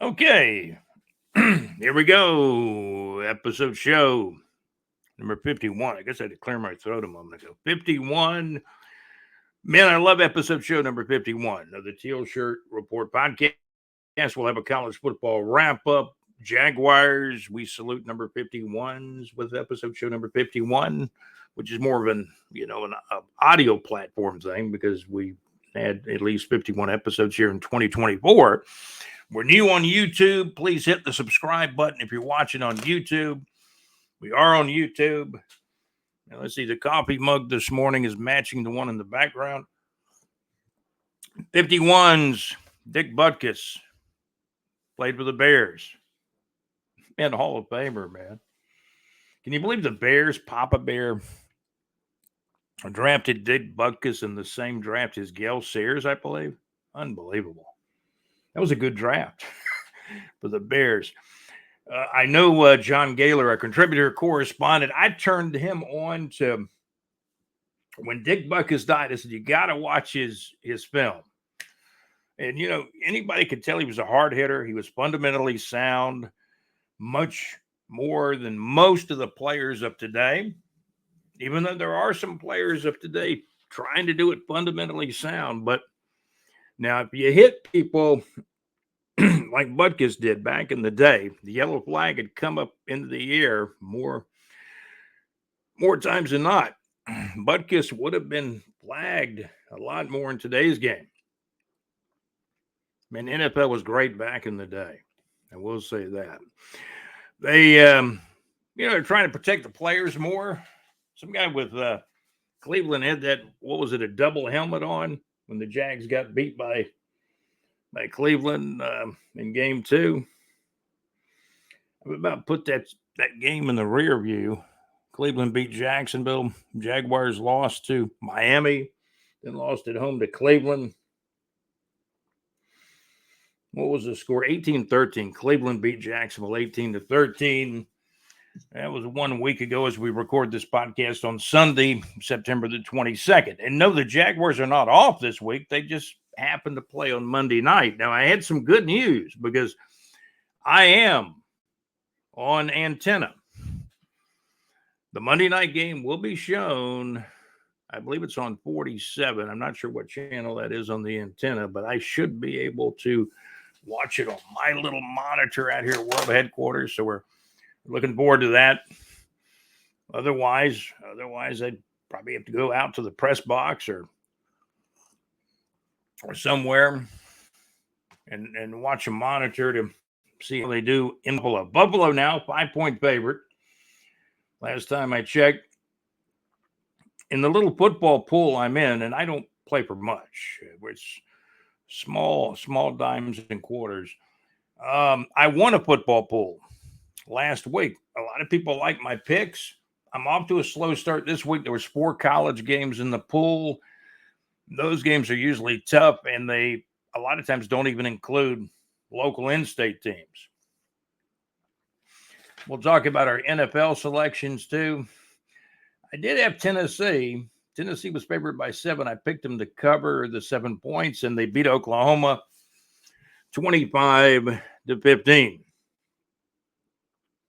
Okay, here we go. Episode show number 51. I guess I had to clear my throat a moment ago. 51. Man, I love episode show number 51 of the Teal Shirt Report podcast. We'll have a college football wrap up. Jaguars, we salute number 51s with episode show number 51, which is more of an audio platform thing because we had at least 51 episodes here in 2024. We're new on YouTube. Please hit the subscribe button if you're watching on YouTube. We are on YouTube. Now, let's see. The coffee mug this morning is matching the one in the background. 51s, Dick Butkus played for the Bears. Man, Hall of Famer, man. Can you believe the Bears, Papa Bear, drafted Dick Butkus in the same draft as Gale Sayers, I believe? Unbelievable. That was a good draft for the Bears. I know John Gaylor, a contributor correspondent, I turned him on to when Dick Butkus died. I said, you got to watch his film. And, anybody could tell he was a hard hitter. He was fundamentally sound, much more than most of the players of today, even though there are some players of today trying to do it fundamentally sound. But now, if you hit people like Butkus did back in the day, the yellow flag had come up into the air more times than not. Butkus would have been flagged a lot more in today's game. Man, NFL was great back in the day. I will say that. They, they're trying to protect the players more. Some guy with Cleveland had that, a double helmet on when the Jags got beat by Cleveland in game 2. I'm about to put that game in the rear view. Cleveland beat Jacksonville. Jaguars lost to Miami, then lost at home to Cleveland. What was the score? 18-13. Cleveland beat Jacksonville 18-13. That was 1 week ago as we record this podcast on Sunday, September the 22nd. And no, the Jaguars are not off this week. They just happened to play on Monday night. Now, I had some good news because I am on antenna. The Monday night game will be shown, I believe it's on 47. I'm not sure what channel that is on the antenna, but I should be able to watch it on my little monitor out here at World Headquarters. So we're looking forward to that. Otherwise, I'd probably have to go out to the press box or somewhere and watch a monitor to see how they do in Buffalo. Buffalo now 5-point favorite. Last time I checked, in the little football pool I'm in, and I don't play for much. It's small dimes and quarters. I won a football pool last week. A lot of people like my picks. I'm off to a slow start this week. There was 4 college games in the pool. Those games are usually tough, and they a lot of times don't even include local in-state teams. We'll talk about our NFL selections too. I did have Tennessee. Tennessee was favored by 7. I picked them to cover the 7 points, and they beat Oklahoma 25-15.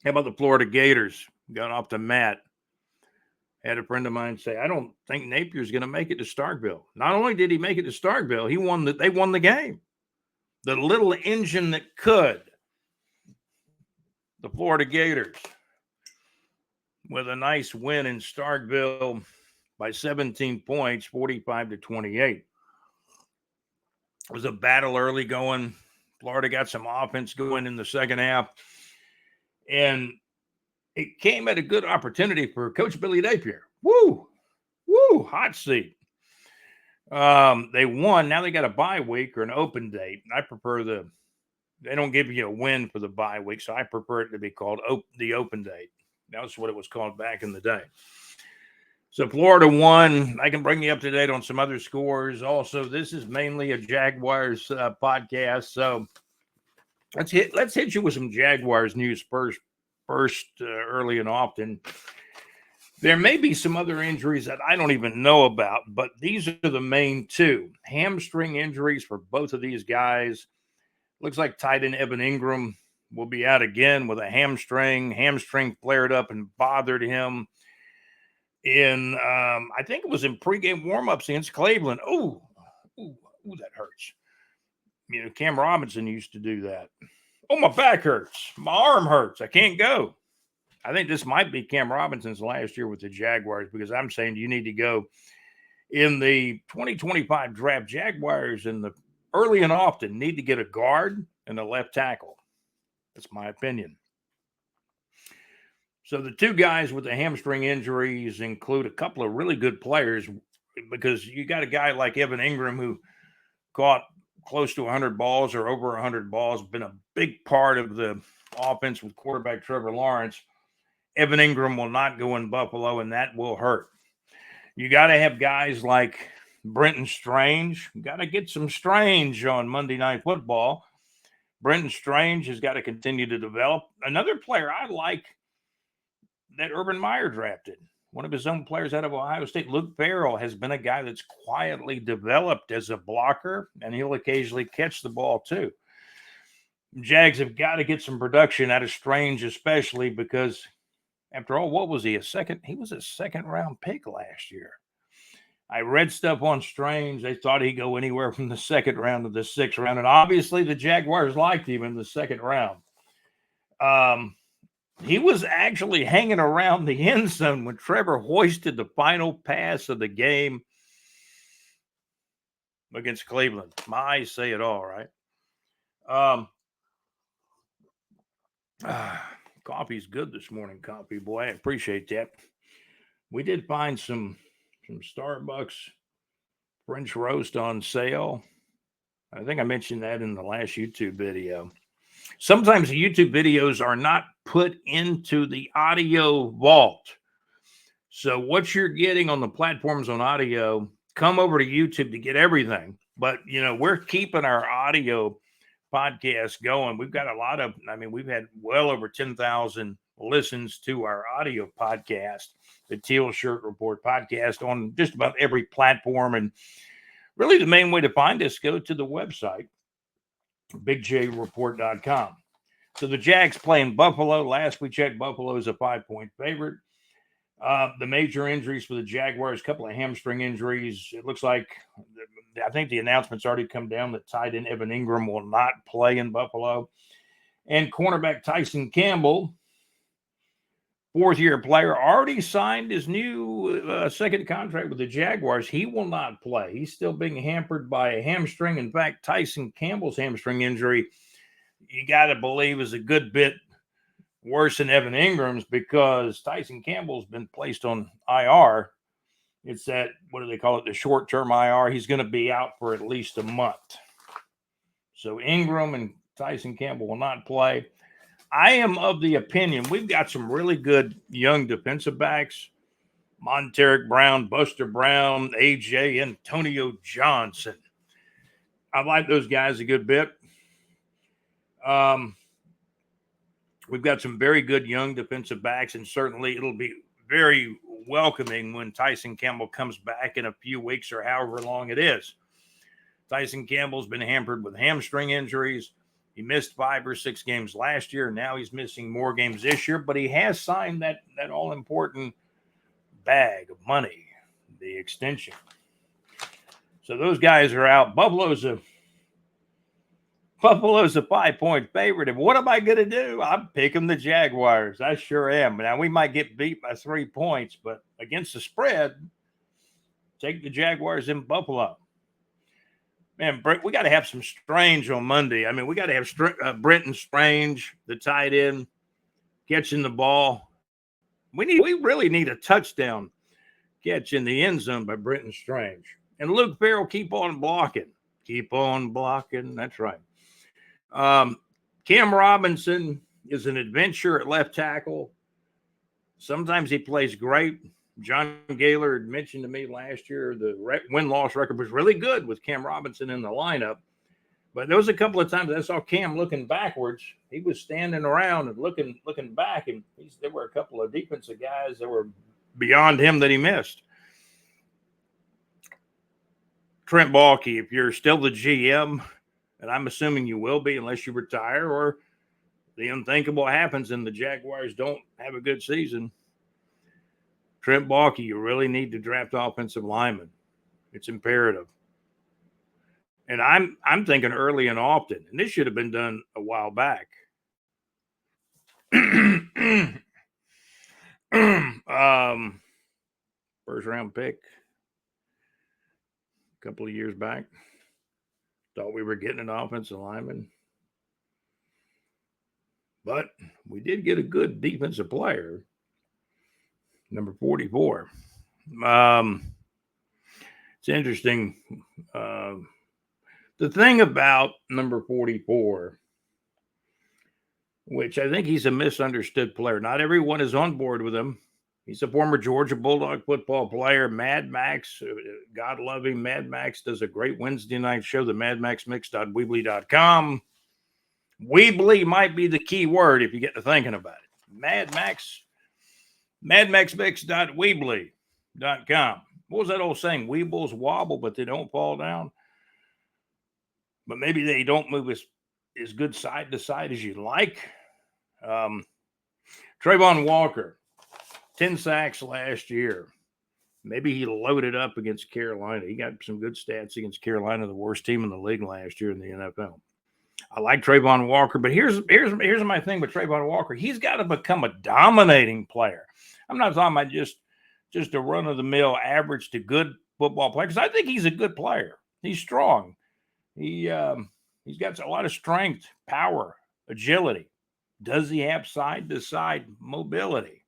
How about the Florida Gators? Got off to Matt. Had a friend of mine say, I don't think Napier's going to make it to Starkville. Not only did he make it to Starkville, they won the game. The little engine that could. The Florida Gators with a nice win in Starkville by 17 points, 45-28. It was a battle early going. Florida got some offense going in the second half. And it came at a good opportunity for Coach Billy Napier. Woo, hot seat. They won. Now they got a bye week or an open date. I prefer they don't give you a win for the bye week, so I prefer it to be called the open date. That was what it was called back in the day. So Florida won. I can bring you up to date on some other scores. Also, this is mainly a Jaguars podcast, so let's hit you with some Jaguars news first early and often. There may be some other injuries that I don't even know about, but these are the main 2. Hamstring injuries for both of these guys. Looks like tight end Evan Ingram will be out again with a hamstring. Hamstring flared up and bothered him in, I think it was in pregame warmups against Cleveland. Ooh, that hurts. Cam Robinson used to do that. Oh, my back hurts. My arm hurts. I can't go. I think this might be Cam Robinson's last year with the Jaguars, because I'm saying you need to go in the 2025 draft. Jaguars in the early and often need to get a guard and a left tackle. That's my opinion. So the two guys with the hamstring injuries include a couple of really good players, because you got a guy like Evan Ingram who caught close to 100 balls or over 100 balls, been a big part of the offense with quarterback Trevor Lawrence. Evan Ingram will not go in Buffalo, and that will hurt. You got to have guys like Brenton Strange. You got to get some Strange on Monday Night Football. Brenton Strange has got to continue to develop. Another player I like that Urban Meyer drafted, one of his own players out of Ohio State, Luke Farrell, has been a guy that's quietly developed as a blocker, and he'll occasionally catch the ball too. Jags have got to get some production out of Strange, especially because, after all, what was he? He was a second-round pick last year. I read stuff on Strange. They thought he'd go anywhere from the second round to the sixth round, and obviously the Jaguars liked him in the second round. He was actually hanging around the end zone when Trevor hoisted the final pass of the game against Cleveland. My eyes say it all, right? Coffee's good this morning, coffee boy. I appreciate that. We did find some Starbucks French roast on sale. I think I mentioned that in the last YouTube video. Sometimes the YouTube videos are not put into the audio vault. So what you're getting on the platforms on audio, come over to YouTube to get everything. But, we're keeping our audio podcast going. We've got we've had well over 10,000 listens to our audio podcast, the Teal Shirt Report podcast, on just about every platform. And really the main way to find us, go to the website, bigjreport.com. So the Jags playing Buffalo. Last we checked, Buffalo is a 5-point favorite. The major injuries for the Jaguars, a couple of hamstring injuries. It looks like, I think the announcement's already come down that tight end Evan Ingram will not play in Buffalo. And cornerback Tyson Campbell, fourth-year player, already signed his new second contract with the Jaguars. He will not play. He's still being hampered by a hamstring. In fact, Tyson Campbell's hamstring injury, you got to believe, is a good bit worse than Evan Ingram's, because Tyson Campbell's been placed on IR. It's that, what do they call it, the short-term IR. He's going to be out for at least a month. So Ingram and Tyson Campbell will not play. I am of the opinion we've got some really good young defensive backs. Monteric Brown, Buster Brown, AJ, Antonio Johnson. I like those guys a good bit. We've got some very good young defensive backs, and certainly it'll be very welcoming when Tyson Campbell comes back in a few weeks or however long it is. Tyson Campbell's been hampered with hamstring injuries. He missed 5 or 6 games last year. Now he's missing more games this year, but he has signed that all-important bag of money, the extension. So those guys are out. Buffalo's a 5-point favorite. And what am I going to do? I'm picking the Jaguars. I sure am. Now, we might get beat by 3 points, but against the spread, take the Jaguars in Buffalo. Man, Brent, we got to have some Strange on Monday. We got to have Brenton Strange, the tight end, catching the ball. We really need a touchdown catch in the end zone by Brenton Strange. And Luke Farrell, keep on blocking. Keep on blocking. That's right. Cam Robinson is an adventure at left tackle. Sometimes he plays great. John Gaylord mentioned to me last year the win-loss record was really good with Cam Robinson in the lineup. But there was a couple of times I saw Cam looking backwards. He was standing around and looking back, and there were a couple of defensive guys that were beyond him that he missed. Trent Baalke, if you're still the GM, and I'm assuming you will be unless you retire or the unthinkable happens and the Jaguars don't have a good season. Trent Baalke, you really need to draft offensive linemen. It's imperative. And I'm thinking early and often, and this should have been done a while back. First round pick a couple of years back. Thought we were getting an offensive lineman. But we did get a good defensive player, number 44. It's interesting. The thing about number 44, which I think he's a misunderstood player. Not everyone is on board with him. He's a former Georgia Bulldog football player. Mad Max, God love him. Mad Max does a great Wednesday night show, the madmaxmix.weebly.com. Weebly might be the key word if you get to thinking about it. Mad Max, madmaxmix.weebly.com. What was that old saying? Weebles wobble, but they don't fall down. But maybe they don't move as good side to side as you'd like. Trayvon Walker, 10 sacks last year. Maybe he loaded up against Carolina. He got some good stats against Carolina, the worst team in the league last year in the NFL. I like Trayvon Walker, but here's my thing with Trayvon Walker. He's got to become a dominating player. I'm not talking about just a run-of-the-mill average to good football player, because I think he's a good player. He's strong. He's got a lot of strength, power, agility. Does he have side-to-side mobility?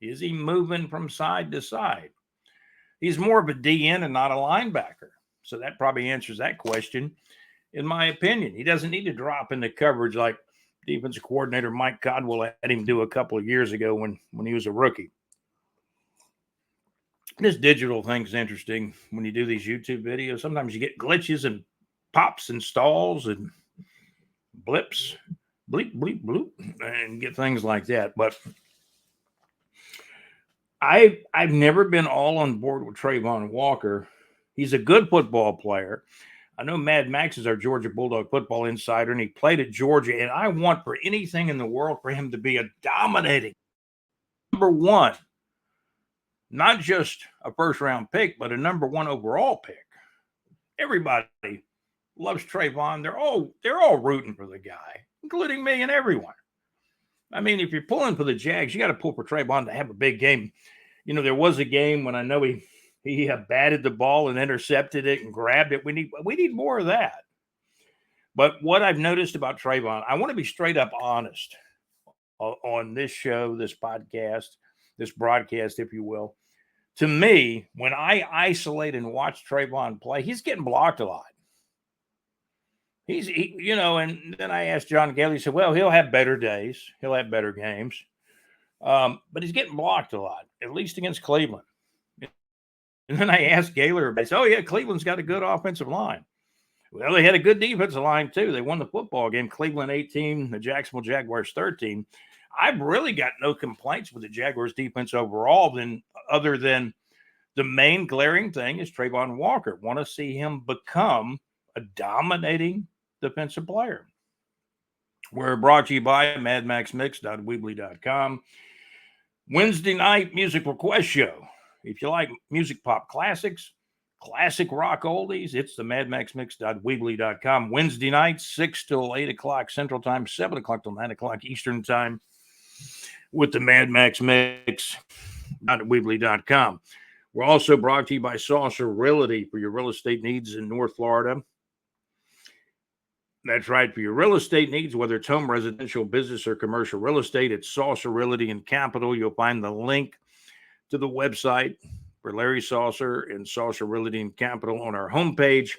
Is he moving from side to side? He's more of a DN and not a linebacker. So that probably answers that question, in my opinion. He doesn't need to drop into coverage like defensive coordinator Mike Codwell had him do a couple of years ago when he was a rookie. This digital thing's interesting when you do these YouTube videos. Sometimes you get glitches and pops and stalls and blips, bleep, bleep, bloop, and get things like that. But I've never been all on board with Trayvon Walker. He's a good football player. I know Mad Max is our Georgia Bulldog football insider, and he played at Georgia, and I want for anything in the world for him to be a dominating number one, not just a first-round pick, but a number one overall pick. Everybody loves Trayvon. They're all rooting for the guy, including me and everyone. I mean, if you're pulling for the Jags, you got to pull for Trayvon to have a big game. You know, there was a game when I know he batted the ball and intercepted it and grabbed it. We need more of that. But what I've noticed about Trayvon, I want to be straight up honest on this show, this podcast, this broadcast, if you will. To me, when I isolate and watch Trayvon play, he's getting blocked a lot. And then I asked John Gailey, he said, well, he'll have better days. He'll have better games. But he's getting blocked a lot, at least against Cleveland. And then I asked Gaylor, they said, oh, yeah, Cleveland's got a good offensive line. Well, they had a good defensive line, too. They won the football game, Cleveland 18, the Jacksonville Jaguars 13. I've really got no complaints with the Jaguars defense overall, other than the main glaring thing is Trayvon Walker. Want to see him become a dominating defensive player. We're brought to you by madmaxmix.weebly.com. Wednesday night music request show. If you like music pop classics, classic rock oldies, it's the madmaxmix.weebly.com. Wednesday night, 6 till 8 o'clock Central Time, 7 o'clock till 9 o'clock Eastern Time with the madmaxmix.weebly.com. We're also brought to you by Saucer Realty for your real estate needs in North Florida. That's right. For your real estate needs, whether it's home, residential, business, or commercial real estate, it's Saucer Realty in Capital. You'll find the link to the website for Larry Saucer and Saucer Realty in Capital on our homepage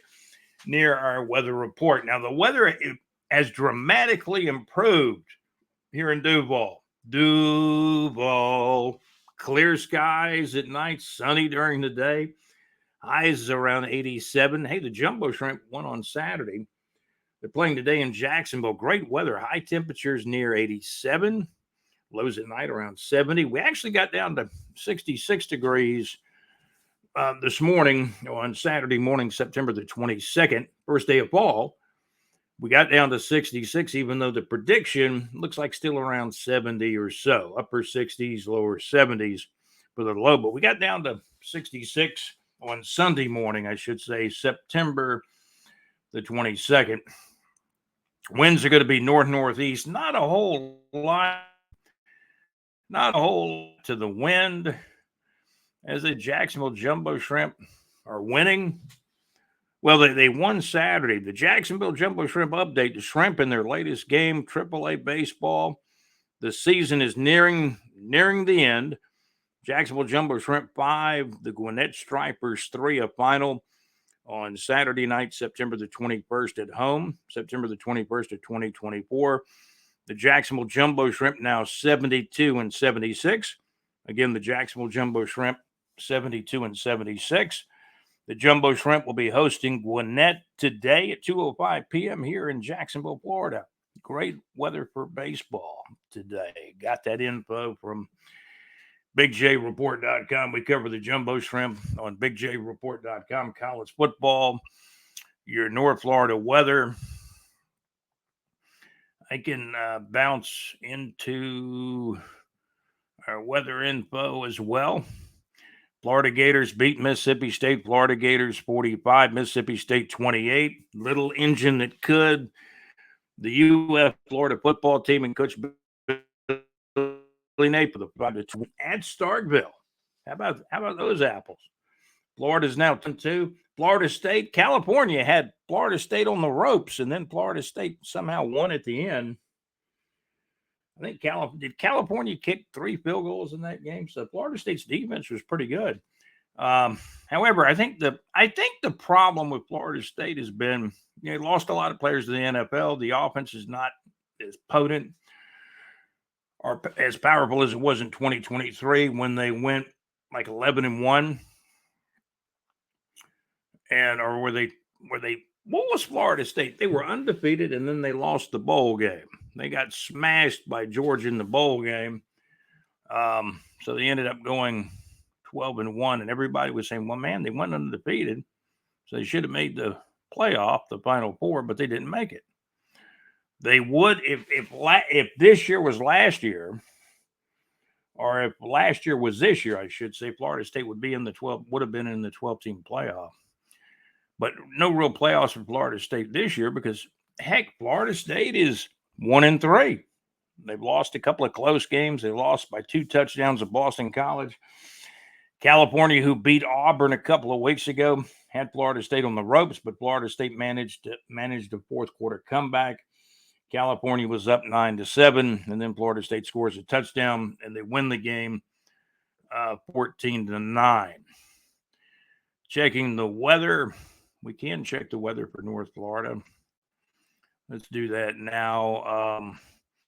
near our weather report. Now, the weather has dramatically improved here in Duval. Clear skies at night, sunny during the day. Highs around 87. Hey, the Jumbo Shrimp won on Saturday. They're playing today in Jacksonville. Great weather. High temperatures near 87. Lows at night around 70. We actually got down to 66 degrees this morning on Saturday morning, September the 22nd, first day of fall. We got down to 66, even though the prediction looks like still around 70 or so, upper 60s, lower 70s for the low. But we got down to 66 on Sunday morning, I should say, September the 22nd. Winds are going to be north-northeast. Not a whole lot to the wind as the Jacksonville Jumbo Shrimp are winning. Well, they won Saturday. The Jacksonville Jumbo Shrimp update, the Shrimp in their latest game, AAA baseball. The season is nearing the end. Jacksonville Jumbo Shrimp 5, the Gwinnett Stripers 3, a final on Saturday night, September the 21st at home, September the 21st of 2024. The Jacksonville Jumbo Shrimp now 72 and 76. Again, the Jacksonville Jumbo Shrimp 72 and 76. The Jumbo Shrimp will be hosting Gwinnett today at 2:05 p.m. here in Jacksonville, Florida. Great weather for baseball today. Got that info from BigJReport.com. We cover the Jumbo Shrimp on BigJReport.com. College football, your North Florida weather. I can bounce into our weather info as well. Florida Gators beat Mississippi State. Florida Gators 45, Mississippi State 28. Little engine that could. The UF Florida football team and Coach Billy Napier at Starkville. How about those apples? Florida's now 10-2. Florida State, California had Florida State on the ropes, and then Florida State somehow won at the end. I think did California kick 3 field goals in that game? So Florida State's defense was pretty good. However, I think the problem with Florida State has been, they lost a lot of players to the NFL. The offense is not as potent or as powerful as it was in 2023 when they went like 11-1. Or were they what was Florida State? They were undefeated, and then they lost the bowl game. They got smashed by Georgia in the bowl game. So they ended up going 12-1, and everybody was saying, well, man, they went undefeated, so they should have made the playoff, the Final Four, but they didn't make it. They would if this year was last year, or if last year was this year, I should say, Florida State would have been in the 12-team playoff. But no real playoffs for Florida State this year because, heck, Florida State is 1-3. They've lost a couple of close games. They lost by 2 touchdowns at Boston College. California, who beat Auburn a couple of weeks ago, had Florida State on the ropes, but Florida State managed a fourth quarter comeback. California was up 9-7, and then Florida State scores a touchdown, and they win the game 14-9. Checking the weather. We can check the weather for North Florida. Let's do that now.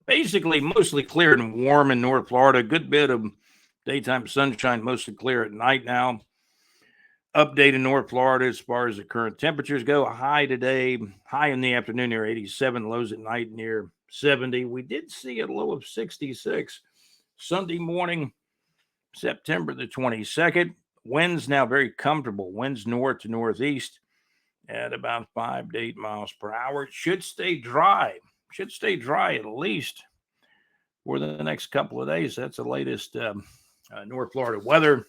Basically, mostly clear and warm in North Florida. Good bit of daytime sunshine, mostly clear at night now. Update in North Florida as far as the current temperatures go. A high today, high in the afternoon near 87, lows at night near 70. We did see a low of 66 Sunday morning, September the 22nd. Winds now very comfortable. Winds north to northeast at about 5 to 8 miles per hour. It should stay dry. Should stay dry at least for the next couple of days. That's the latest North Florida weather.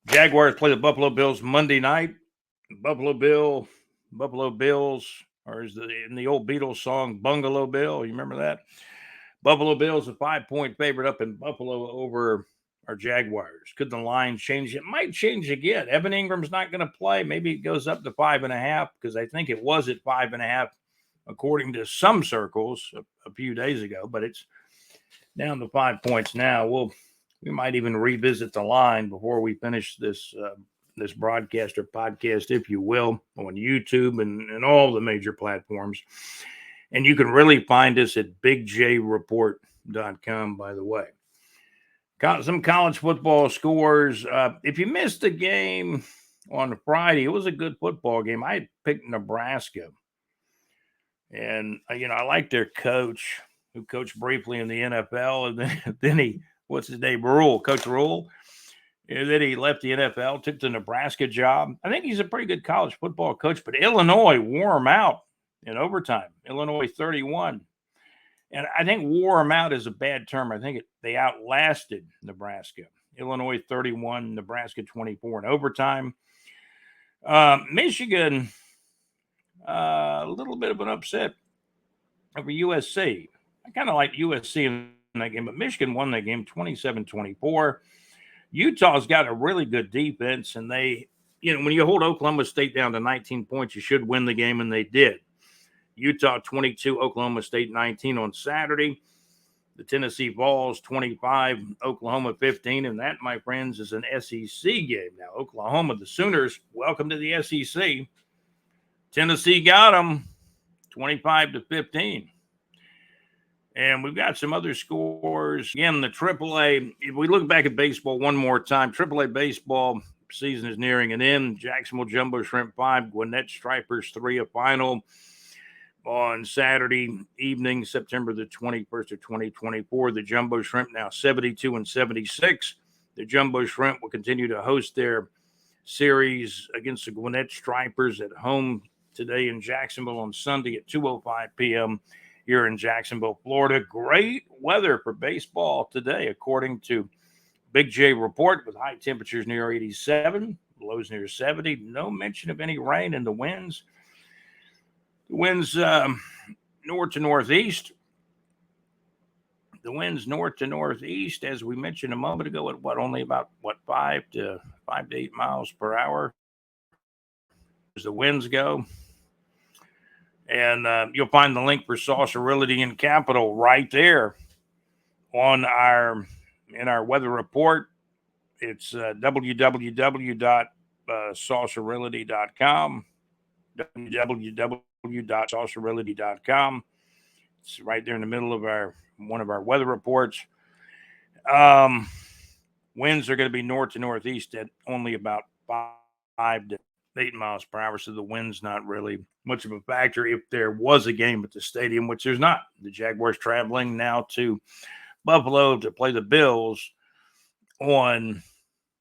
Jaguars play the Buffalo Bills Monday night. Buffalo Bills, or is in the old Beatles song, Bungalow Bill. You remember that? Buffalo Bills a 5-point favorite up in Buffalo over our Jaguars. Could the line change? It might change again. Evan Ingram's not going to play. Maybe it goes up to 5.5 because I think it was at 5.5 according to some circles a few days ago, but it's down to 5 points now. We might even revisit the line before we finish this broadcast or podcast, if you will, on YouTube and all the major platforms. And you can really find us at BigJReport.com, by the way. Some college football scores. If you missed the game on Friday, it was a good football game. I had picked Nebraska. And, I like their coach, who coached briefly in the NFL. And then he, what's his name, Coach Rule. that he left the NFL, took the Nebraska job. I think he's a pretty good college football coach, but Illinois wore him out in overtime. Illinois 31. And I think wore him out is a bad term. I think they outlasted Nebraska. Illinois 31, Nebraska 24 in overtime. Michigan, a little bit of an upset over USC. I kind of like USC in that game, but Michigan won that game 27-24. Utah's got a really good defense, and they, when you hold Oklahoma State down to 19 points, you should win the game, and they did. Utah 22, Oklahoma State 19 on Saturday. The Tennessee Vols 25, Oklahoma 15, and that, my friends, is an SEC game. Now, Oklahoma, the Sooners, welcome to the SEC. Tennessee got them 25-15. And we've got some other scores. Again, the AAA, if we look back at baseball one more time, AAA baseball season is nearing an end. Jacksonville Jumbo Shrimp 5, Gwinnett Stripers 3, a final on Saturday evening, September the 21st of 2024. The Jumbo Shrimp now 72-76. The Jumbo Shrimp will continue to host their series against the Gwinnett Stripers at home today in Jacksonville on Sunday at 2:05 p.m. here in Jacksonville, Florida. Great weather for baseball today, according to Big J Report, with high temperatures near 87, lows near 70. No mention of any rain in the winds. The winds north to northeast. The winds north to northeast, as we mentioned a moment ago, at only about 5 to 8 miles per hour as the winds go. And you'll find the link for Saucerility and Capital right there in our weather report. It's www.saucerility.com. www.saucerility.com. It's right there in the middle of one of our weather reports. Winds are going to be north to northeast at only about 5 to 8 miles per hour, so the wind's not really much of a factor if there was a game at the stadium, which there's not. The Jaguars traveling now to Buffalo to play the Bills on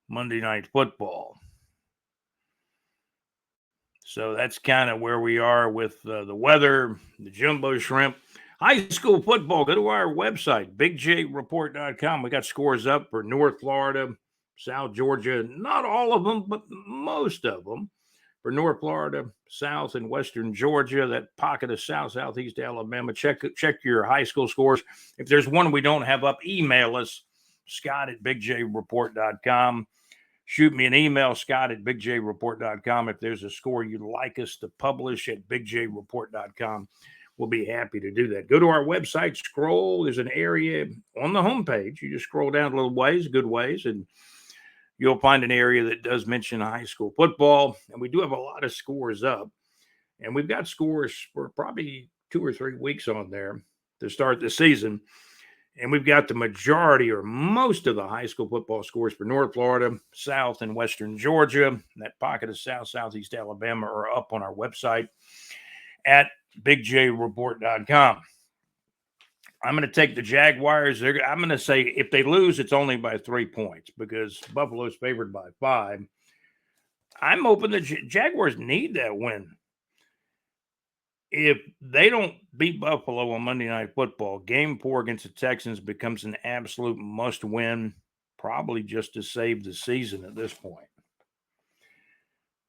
Monday Night Football. So that's kind of where we are with the weather, the Jumbo Shrimp. High school football, go to our website, bigjreport.com. We got scores up for North Florida, South Georgia, not all of them, but most of them. For North Florida, South and Western Georgia, that pocket of Southeast Alabama. Check your high school scores. If there's one we don't have up, email us, Scott@bigjreport.com. Shoot me an email, Scott@bigjreport.com. If there's a score you'd like us to publish at bigjreport.com, we'll be happy to do that. Go to our website, scroll. There's an area on the homepage. You just scroll down a little ways, good ways, and you'll find an area that does mention high school football. And we do have a lot of scores up. And we've got scores for probably 2 or 3 weeks on there to start the season. And we've got the majority or most of the high school football scores for North Florida, South and Western Georgia. That pocket of Southeast Alabama are up on our website at bigjreport.com. I'm going to take the Jaguars. I'm going to say if they lose, it's only by 3 points because Buffalo's favored by 5. I'm hoping the Jaguars need that win. If they don't beat Buffalo on Monday Night Football, Game 4 against the Texans becomes an absolute must-win, probably just to save the season at this point.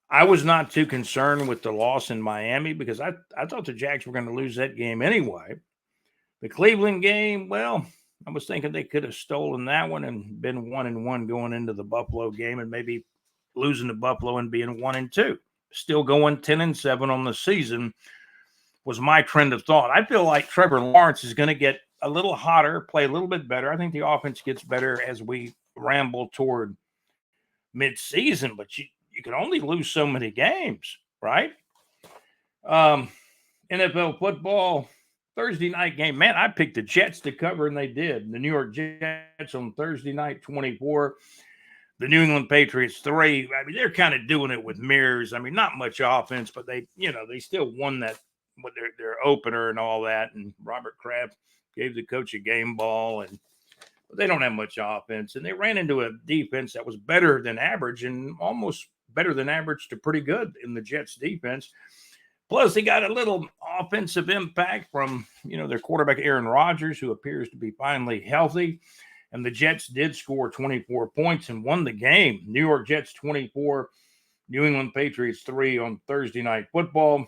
I was not too concerned with the loss in Miami because I thought the Jags were going to lose that game anyway. The Cleveland game, well, I was thinking they could have stolen that one and been 1-1 going into the Buffalo game and maybe losing to Buffalo and being 1-2. Still going 10-7 on the season was my trend of thought. I feel like Trevor Lawrence is going to get a little hotter, play a little bit better. I think the offense gets better as we ramble toward midseason, but you can only lose so many games, right? NFL football, Thursday night game. Man, I picked the Jets to cover, and they did. The New York Jets on Thursday night, 24. The New England Patriots, 3. I mean, they're kind of doing it with mirrors. I mean, not much offense, but they still won that with their opener and all that. And Robert Kraft gave the coach a game ball. And but they don't have much offense. And they ran into a defense that was better than average and almost better than average to pretty good in the Jets defense. Plus, they got a little offensive impact from, their quarterback, Aaron Rodgers, who appears to be finally healthy. And the Jets did score 24 points and won the game. New York Jets 24, New England Patriots 3 on Thursday Night Football.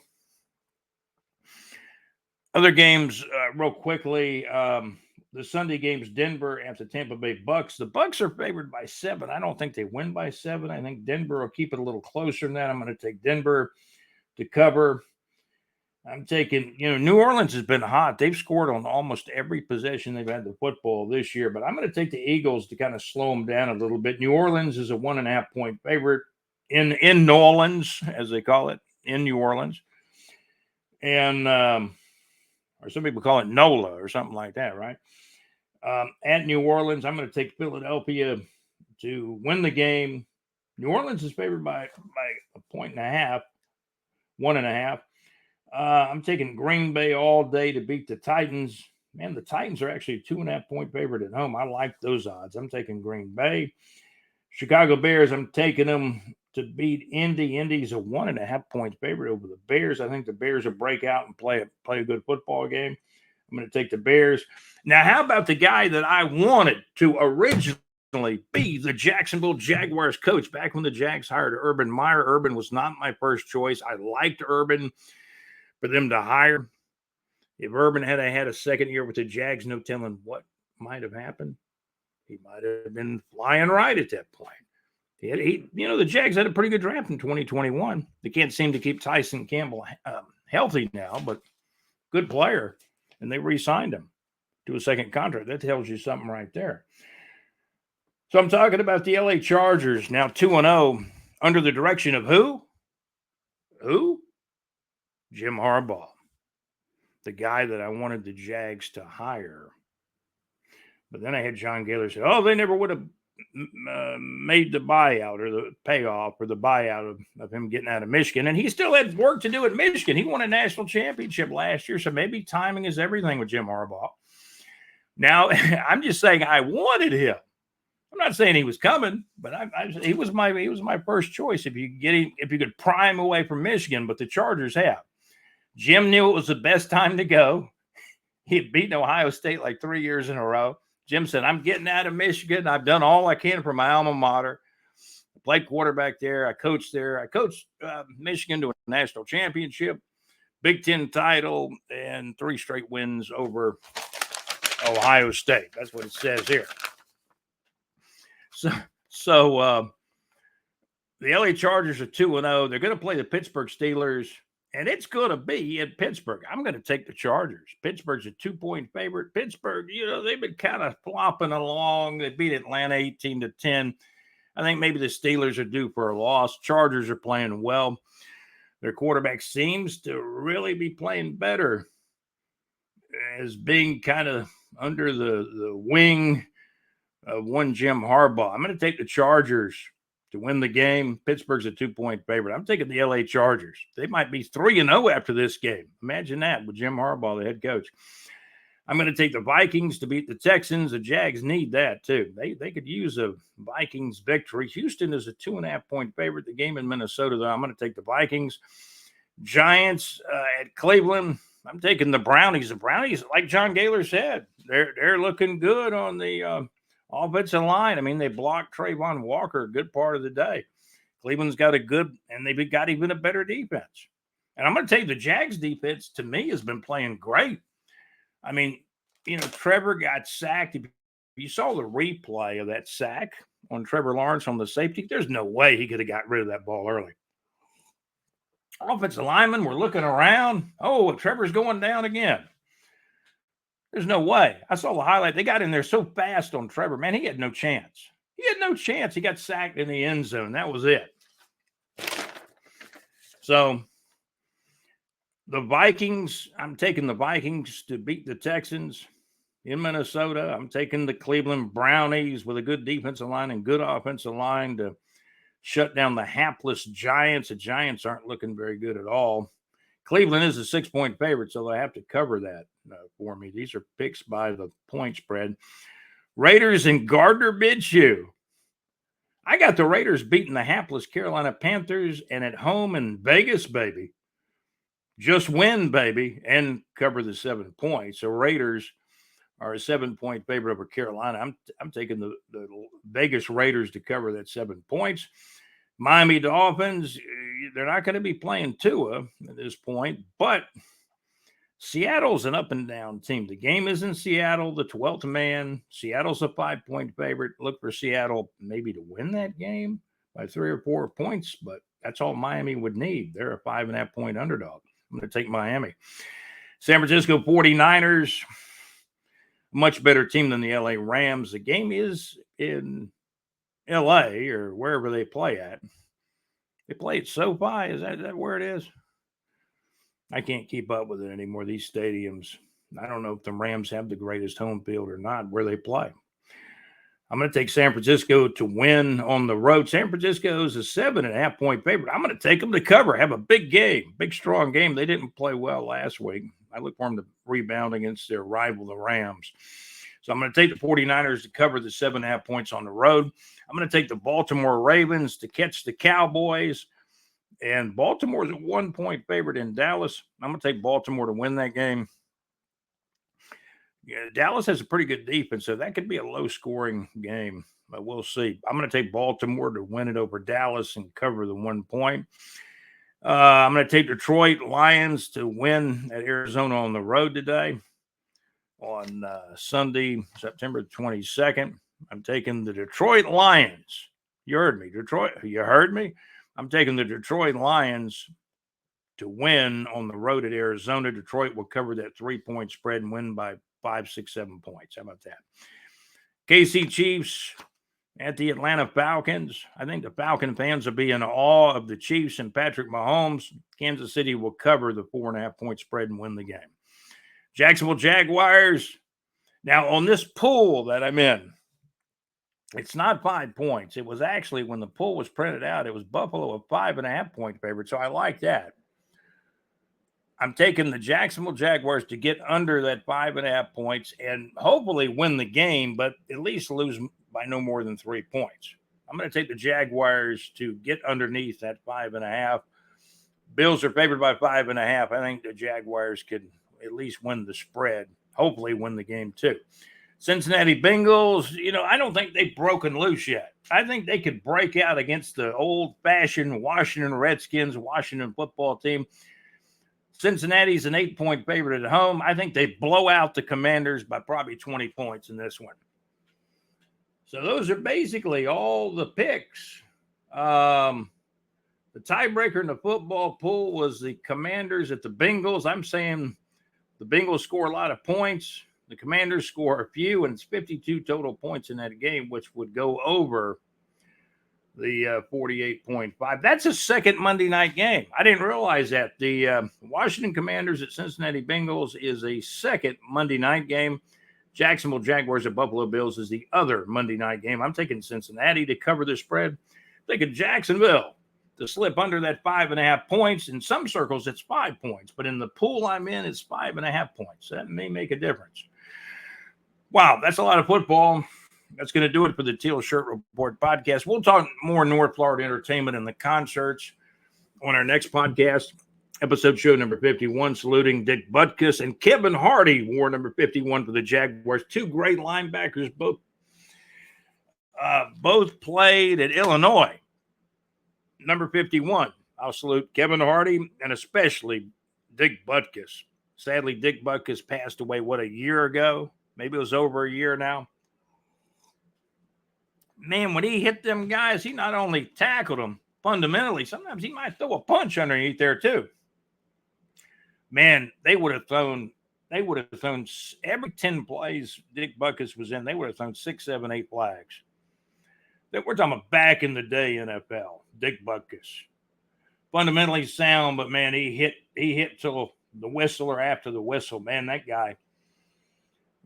Other games, real quickly, the Sunday games, Denver at the Tampa Bay Bucks. The Bucks are favored by 7. I don't think they win by 7. I think Denver will keep it a little closer than that. I'm going to take Denver to cover. I'm taking, New Orleans has been hot. They've scored on almost every possession they've had the football this year, but I'm going to take the Eagles to kind of slow them down a little bit. New Orleans is a 1.5 point favorite in New Orleans, as they call it, in New Orleans. And, or some people call it NOLA or something like that, right? At New Orleans, I'm going to take Philadelphia to win the game. New Orleans is favored by 1.5 points. I'm taking Green Bay all day to beat the Titans. Man, the Titans are actually a 2.5 point favorite at home. I like those odds. I'm taking Green Bay. Chicago Bears, I'm taking them to beat Indy. Indy's a 1.5 point favorite over the Bears. I think the Bears will break out and play a good football game. I'm going to take the Bears. Now, how about the guy that I wanted to originally be the Jacksonville Jaguars coach back when the Jags hired Urban Meyer? Urban was not my first choice. I liked Urban for them to hire. If Urban had a second year with the Jags, no telling what might have happened. He might have been flying right at that point. The Jags had a pretty good draft in 2021. They can't seem to keep Tyson Campbell healthy now, but good player. And they re-signed him to a second contract. That tells you something right there. So I'm talking about the LA Chargers, now 2-0, under the direction of who? Who? Jim Harbaugh, the guy that I wanted the Jags to hire. But then I had John Gaylor say, they never would have made the buyout or the payoff or the buyout of him getting out of Michigan. And he still had work to do at Michigan. He won a national championship last year, so maybe timing is everything with Jim Harbaugh. Now, I'm just saying I wanted him. I'm not saying he was coming, but he was my first choice if you could pry him away from Michigan, but the Chargers have. Jim knew it was the best time to go. He had beaten Ohio State like 3 years in a row. Jim said, I'm getting out of Michigan. I've done all I can for my alma mater. I played quarterback there. I coached there. I coached Michigan to a national championship, Big Ten title, and 3 straight wins over Ohio State. That's what it says here. So the LA Chargers are 2-0. They're going to play the Pittsburgh Steelers. And it's going to be in Pittsburgh. I'm going to take the Chargers. Pittsburgh's a 2-point favorite. Pittsburgh, they've been kind of flopping along. They beat Atlanta 18-10. I think maybe the Steelers are due for a loss. Chargers are playing well. Their quarterback seems to really be playing better as being kind of under the wing of one Jim Harbaugh. I'm going to take the Chargers to win the game. Pittsburgh's a 2-point favorite. I'm taking the LA Chargers. They might be 3-0 after this game. Imagine that with Jim Harbaugh, the head coach. I'm going to take the Vikings to beat the Texans. The Jags need that too. They could use a Vikings victory. Houston is a 2.5 point favorite. The game in Minnesota, though, I'm going to take the Vikings. Giants at Cleveland. I'm taking the Brownies. The Brownies, like John Gaylor said, they're looking good on the offensive line. I mean, they blocked Trayvon Walker a good part of the day. Cleveland's got and they've got even a better defense. And I'm going to tell you, the Jags defense, to me, has been playing great. I mean, Trevor got sacked. If you saw the replay of that sack on Trevor Lawrence on the safety, there's no way he could have got rid of that ball early. Offensive linemen were looking around. Oh, Trevor's going down again. There's no way. I saw the highlight. They got in there so fast on Trevor. Man, he had no chance. He got sacked in the end zone. That was it. So the Vikings, I'm taking the Vikings to beat the Texans in Minnesota. I'm taking the Cleveland Brownies with a good defensive line and good offensive line to shut down the hapless Giants. The Giants aren't looking very good at all. Cleveland is a 6-point favorite, so they have to cover that for me. These are picks by the point spread. Raiders and Gardner Minshew. I got the Raiders beating the hapless Carolina Panthers and at home in Vegas, baby. Just win, baby, and cover the 7 points. So Raiders are a 7-point favorite over Carolina. I'm taking the Vegas Raiders to cover that 7 points. Miami Dolphins, they're not going to be playing Tua at this point, but Seattle's an up and down team. The game is in Seattle, the 12th man. Seattle's a 5-point favorite. Look for Seattle maybe to win that game by 3 or 4 points, but that's all Miami would need. They're a 5.5-point underdog. I'm going to take Miami. San Francisco 49ers, much better team than the LA Rams. The game is in LA or wherever they play at. They play at SoFi. Is that where it is? I can't keep up with it anymore. These stadiums. I don't know if the Rams have the greatest home field or not where they play. I'm going to take San Francisco to win on the road. San Francisco is a 7.5-point favorite. I'm going to take them to cover, have a big game, big, strong game. They didn't play well last week. I look for them to rebound against their rival, the Rams. So I'm going to take the 49ers to cover the 7.5 points on the road. I'm going to take the Baltimore Ravens to catch the Cowboys. And Baltimore is a 1-point favorite in Dallas. I'm going to take Baltimore to win that game. Yeah, Dallas has a pretty good defense, so that could be a low-scoring game, but we'll see. I'm going to take Baltimore to win it over Dallas and cover the 1 point. I'm going to take Detroit Lions to win at Arizona on the road today on Sunday, September 22nd. I'm taking the Detroit Lions. You heard me, Detroit. You heard me? I'm taking the Detroit Lions to win on the road at Arizona. Detroit will cover that 3-point spread and win by 5, 6, 7 points. How about that? KC Chiefs at the Atlanta Falcons. I think the Falcon fans will be in awe of the Chiefs and Patrick Mahomes. Kansas City will cover the 4.5-point spread and win the game. Jacksonville Jaguars. Now, on this pool that I'm in, it's not 5 points. It was actually, when the pool was printed out, it was Buffalo a 5.5-point favorite. So I like that. I'm taking the Jacksonville Jaguars to get under that 5.5 points and hopefully win the game, but at least lose by no more than 3 points. I'm going to take the Jaguars to get underneath that 5.5. Bills are favored by 5.5. I think the Jaguars could at least win the spread, hopefully win the game too. Cincinnati Bengals, I don't think they've broken loose yet. I think they could break out against the old-fashioned Washington Redskins, Washington football team. Cincinnati's an 8-point favorite at home. I think they blow out the Commanders by probably 20 points in this one. So those are basically all the picks. The tiebreaker in the football pool was the Commanders at the Bengals. I'm saying the Bengals score a lot of points. The Commanders score a few, and it's 52 total points in that game, which would go over the 48.5. That's a second Monday night game. I didn't realize that. The Washington Commanders at Cincinnati Bengals is a second Monday night game. Jacksonville Jaguars at Buffalo Bills is the other Monday night game. I'm taking Cincinnati to cover the spread. I'm taking Jacksonville to slip under that 5.5 points. In some circles, it's 5 points, but in the pool I'm in, it's 5.5 points. That may make a difference. Wow, that's a lot of football. That's going to do it for the Teal Shirt Report podcast. We'll talk more North Florida entertainment and the concerts on our next podcast, episode show number 51, saluting Dick Butkus and Kevin Hardy wore number 51 for the Jaguars. Two great linebackers, both played at Illinois. Number 51, I'll salute Kevin Hardy and especially Dick Butkus. Sadly, Dick Butkus passed away, a year ago? Maybe it was over a year now. Man, when he hit them guys, he not only tackled them fundamentally, sometimes he might throw a punch underneath there too. Man, they would have thrown every 10 plays Dick Butkus was in, they would have thrown 6, 7, 8 flags. We're talking about back in the day NFL, Dick Butkus. Fundamentally sound, but man, he hit till the whistle or after the whistle. Man, that guy.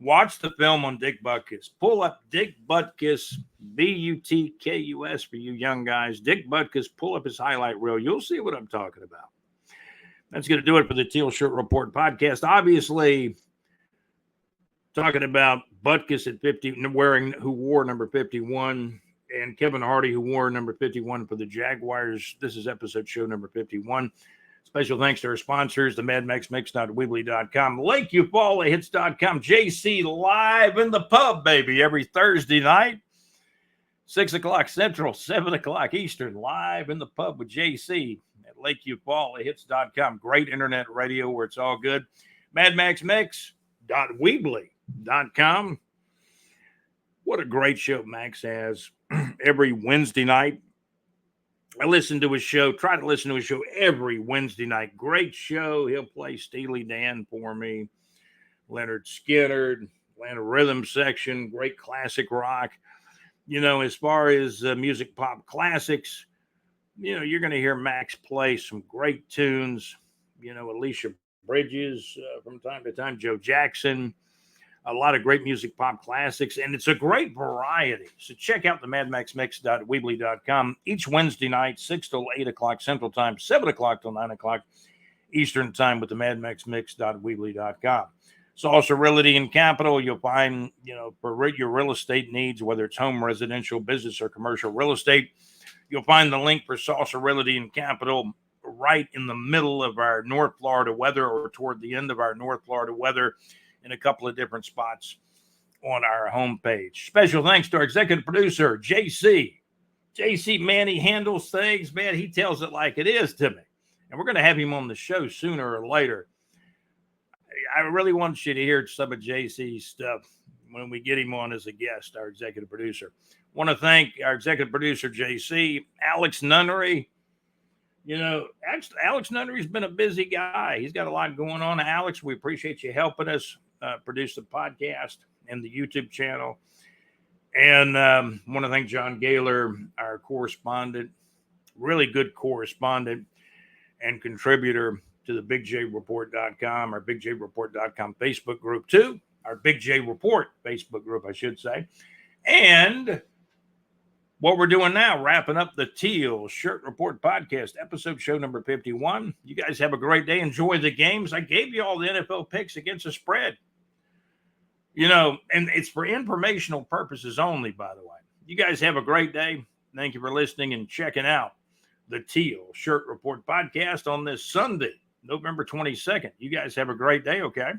Watch the film on Dick Butkus. Pull up Dick Butkus, Butkus for you young guys. Dick Butkus, pull up his highlight reel. You'll see what I'm talking about. That's going to do it for the Teal Shirt Report podcast. Obviously, Talking about Butkus at 50, who wore number 51, and Kevin Hardy, who wore number 51 for the Jaguars. This is episode show number 51. Special thanks to our sponsors, the MadMaxMix.weebly.com, LakeUFallHits.com, JC live in the pub, baby, every Thursday night, 6 o'clock Central, 7 o'clock Eastern, live in the pub with JC at LakeUFallHits.com. Great internet radio where it's all good. MadMaxMix.weebly.com. What a great show Max has every Wednesday night. I listen to his show, try to listen to his show every Wednesday night. Great show. He'll play Steely Dan for me, Leonard Skinner, Atlanta Rhythm Section, great classic rock. As far as music pop classics, you're going to hear Max play some great tunes. Alicia Bridges from time to time, Joe Jackson, a lot of great music pop classics, and it's a great variety. So check out the MadMaxMix.weebly.com each Wednesday night, 6 till 8 o'clock Central Time, 7 o'clock till 9 o'clock Eastern Time with the MadMaxMix.weebly.com. Salsa Realty and Capital, you'll find, for your real estate needs, whether it's home, residential, business, or commercial real estate, you'll find the link for Salsa Realty and Capital right in the middle of our North Florida weather, or toward the end of our North Florida weather, in a couple of different spots on our homepage. Special thanks to our executive producer, JC. JC, man, he handles things, man. He tells it like it is to me. And we're going to have him on the show sooner or later. I really want you to hear some of JC's stuff when we get him on as a guest, our executive producer. Want to thank our executive producer, JC, Alex Nunnery. Alex Nunnery's been a busy guy. He's got a lot going on. Alex, we appreciate you helping us produce the podcast and the YouTube channel. And want to thank John Gaylor, our correspondent, really good correspondent and contributor to the BigJReport.com, our BigJReport.com Facebook group too, our Big J Report Facebook group, I should say. And what we're doing now, wrapping up the Teal Shirt Report podcast, episode show number 51. You guys have a great day. Enjoy the games. I gave you all the NFL picks against the spread. And it's for informational purposes only, by the way. You guys have a great day. Thank you for listening and checking out the Teal Shirt Report podcast on this Sunday, November 22nd. You guys have a great day, okay?